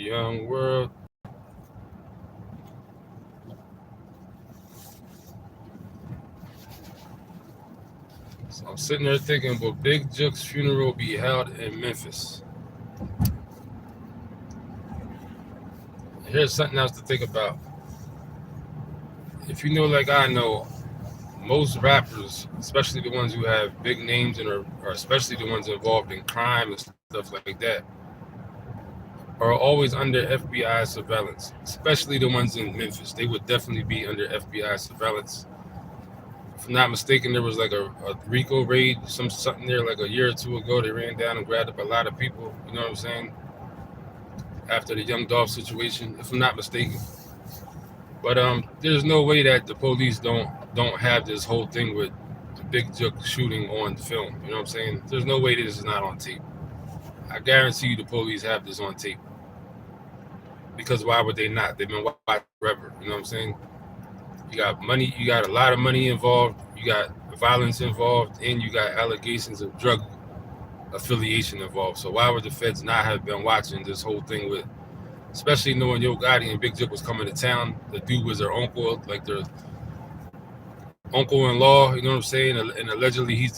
Young world. So I'm sitting there thinking, will Big Jook's funeral be held in Memphis? Here's something else to think about. If you know, like I know, most rappers, especially the ones who have big names and or especially the ones involved in crime and stuff like that, are always under FBI surveillance, especially the ones in Memphis. They would definitely be under FBI surveillance. If I'm not mistaken, there was like a Rico raid, something there like a year or two ago. They ran down and grabbed up a lot of people. You know what I'm saying? After the Young Dolph situation, if I'm not mistaken. But there's no way that the police don't have this whole thing with the Big Jook shooting on film. You know what I'm saying? There's no way this is not on tape. I guarantee you the police have this on tape. Because why would they not? They've been watching forever. You know what I'm saying? You got money, you got a lot of money involved, you got violence involved, and you got allegations of drug affiliation involved. So why would the feds not have been watching this whole thing with, especially knowing Yo Gotti and Big Jook was coming to town? The dude was their uncle, like their uncle-in-law. You know what I'm saying? And allegedly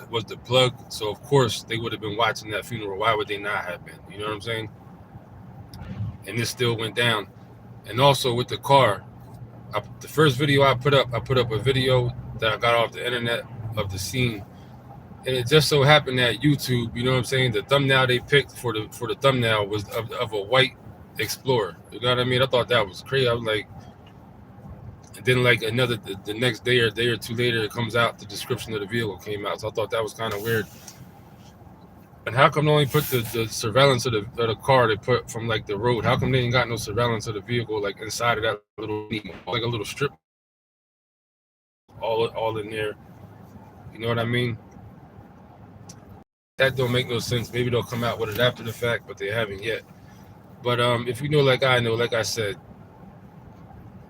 was the plug. So of course they would have been watching that funeral. Why would they not have been? You know what I'm saying? And this still went down. And also with the car, the first video I put up a video that I got off the internet of the scene, and it just so happened that YouTube, you know what I'm saying, the thumbnail they picked for the thumbnail was of a white Explorer. You know what I mean? I thought that was crazy. I was like, and then like the next day or two later, it comes out the description of the vehicle came out. So I thought that was kind of weird. And how come they only put the surveillance of the car they put from like the road? How come they ain't got no surveillance of the vehicle like inside of that little like a little strip all in there? You know what I mean? That don't make no sense. Maybe they'll come out with it after the fact, but they haven't yet. But if you know, like I know, like I said,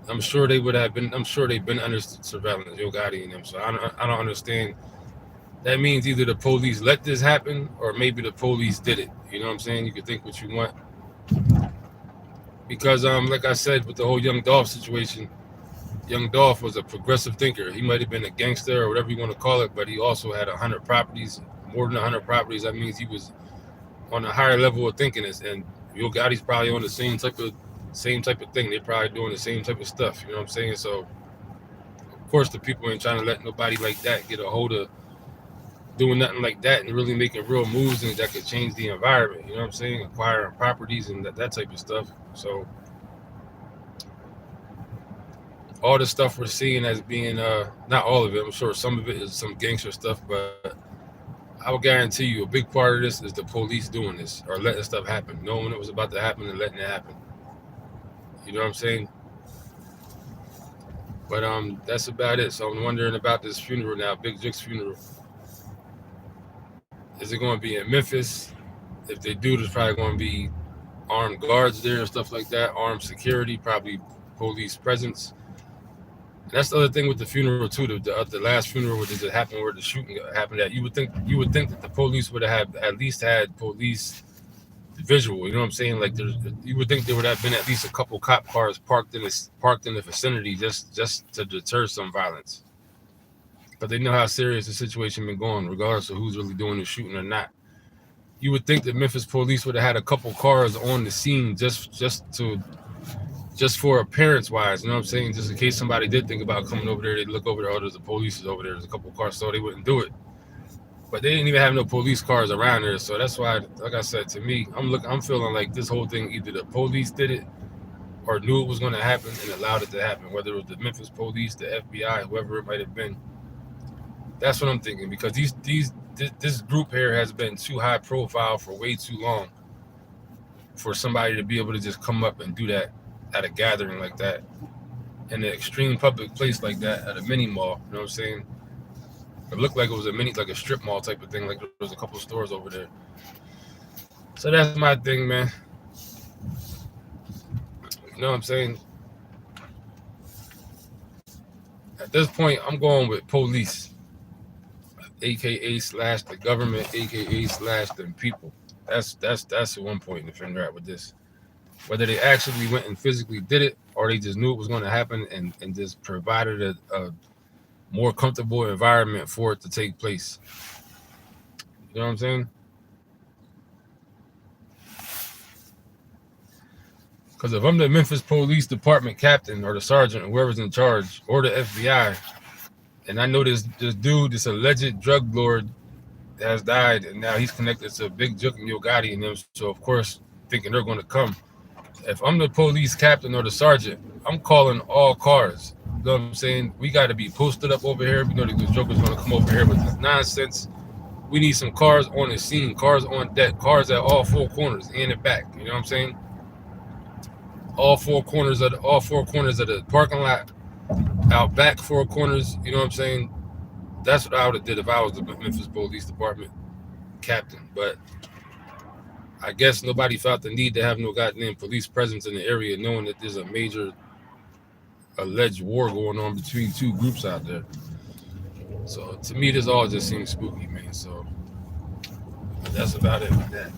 I'm sure they would have been. I'm sure they've been under surveillance, Yo Gotti and them. So I don't understand. That means either the police let this happen, or maybe the police did it. You know what I'm saying? You can think what you want, because like I said, with the whole Young Dolph situation, Young Dolph was a progressive thinker. He might have been a gangster or whatever you want to call it, but he also had 100 properties, more than 100 properties. That means he was on a higher level of thinking. And Yo Gotti's probably on the same type of thing. They're probably doing the same type of stuff. You know what I'm saying? So of course the people ain't trying to let nobody like that get a hold of doing nothing like that and really making real moves and that could change the environment. You know what I'm saying? Acquiring properties and that type of stuff. So all the stuff we're seeing as being not all of it, I'm sure some of it is some gangster stuff, but I will guarantee you a big part of this is the police doing this or letting stuff happen, knowing it was about to happen and letting it happen. You know what I'm saying? But that's about it. So I'm wondering about this funeral now, Big Jook's funeral. Is it going to be in Memphis? If they do, there's probably going to be armed guards there and stuff like that, armed security, probably police presence. And that's the other thing with the funeral too. The last funeral where it happened, where the shooting happened, that you would think that the police would have at least had police visual. You know what I'm saying? Like you would think there would have been at least a couple cop cars parked in the vicinity just to deter some violence. But they know how serious the situation been going, regardless of who's really doing the shooting or not. You would think that Memphis police would have had a couple cars on the scene just for appearance wise, you know what I'm saying? Just in case somebody did think about coming over there, they'd look over there, oh, there's the police is over there, there's a couple cars, so they wouldn't do it. But they didn't even have no police cars around there, so that's why, like I said, to me, I'm feeling like this whole thing, either the police did it or knew it was going to happen and allowed it to happen, whether it was the Memphis police, the FBI, whoever it might have been. That's what I'm thinking, because this group here has been too high profile for way too long for somebody to be able to just come up and do that at a gathering like that, in an extreme public place like that, at a mini mall. You know what I'm saying? It looked like it was like a strip mall type of thing, like there was a couple of stores over there. So that's my thing, man. You know what I'm saying? At this point, I'm going with police, aka / the government, aka / them people. That's the one point to figure out with this. whether they actually went and physically did it or they just knew it was going to happen and just provided a more comfortable environment for it to take place. You know what I'm saying? Because if I'm the Memphis Police Department captain or the sergeant or whoever's in charge or the FBI, and I know this dude, this alleged drug lord, has died, and now he's connected to Big Jook and Gotti and them, so of course, thinking they're going to come. If I'm the police captain or the sergeant, I'm calling all cars. You know what I'm saying? We got to be posted up over here. We know that the Joker's going to come over here with this nonsense. We need some cars on the scene, cars on deck, cars at all four corners, in and back. You know what I'm saying? All four corners of the parking lot, out back four corners. You know what I'm saying? That's what I would have did if I was the Memphis Police Department captain. But I guess nobody felt the need to have no goddamn police presence in the area, knowing that there's a major alleged war going on between two groups out there. So to me, this all just seems spooky, man. So that's about it with that.